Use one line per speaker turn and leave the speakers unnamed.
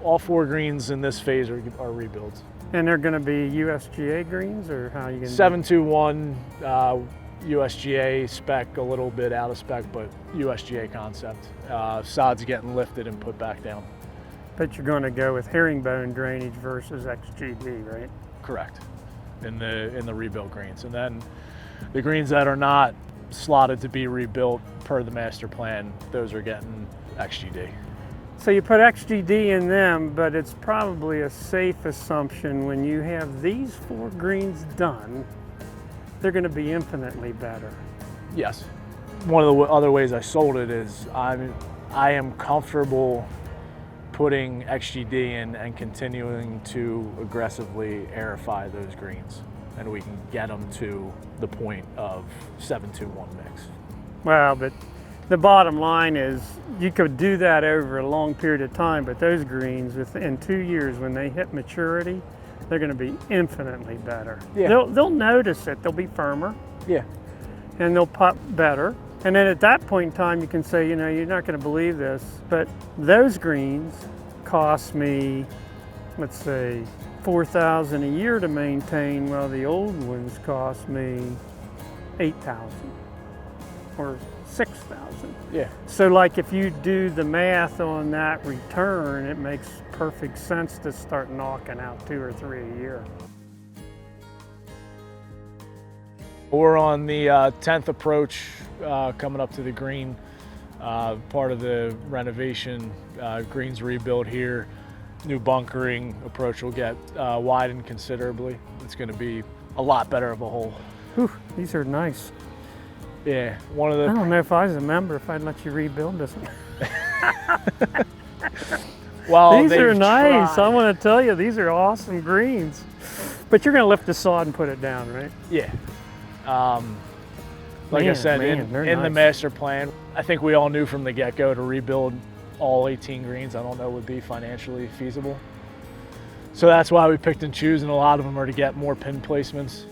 all 4 greens in this phase are rebuilds.
And they're going to be USGA greens, or how are you going to?
721 USGA spec, a little bit out of spec, but USGA concept. Sods getting lifted and put back down.
But you're going to go with herringbone drainage versus XGD, right?
Correct. In the rebuilt greens, and then the greens that are not slotted to be rebuilt per the master plan, those are getting XGD.
So you put XGD in them, but it's probably a safe assumption when you have these 4 greens done, they're going to be infinitely better.
Yes. One of the other ways I sold it is I am comfortable putting XGD in and continuing to aggressively aerify those greens, and we can get them to the point of 721 mix.
Well, but the bottom line is you could do that over a long period of time, but those greens within 2 years, when they hit maturity, they're going to be infinitely better.
Yeah.
They'll notice it. They'll be firmer.
Yeah.
And they'll pop better. And then at that point in time, you can say, you know, you're not going to believe this, but those greens cost me, let's say, $4,000 a year to maintain, while the old ones cost me $8,000 or $6,000.
Yeah.
So like if you do the math on that return, it makes perfect sense to start knocking out 2 or 3 a year.
We're on the 10th approach coming up to the green, part of the renovation, greens rebuild here. New bunkering approach will get widened considerably. It's going to be a lot better of a hole.
Whew, these are nice.
Yeah, one of the.
I don't know if I was a member if I'd let you rebuild this one.
Well,
these are nice.
tried.
I want to tell you, these are awesome greens. But you're going to lift the sod and put it down, right?
Yeah. Like I said, in
nice.
the master plan, I think we all knew from the get-go to rebuild all 18 greens, I don't know would be financially feasible. So that's why we picked and choose, and a lot of them are to get more pin placements.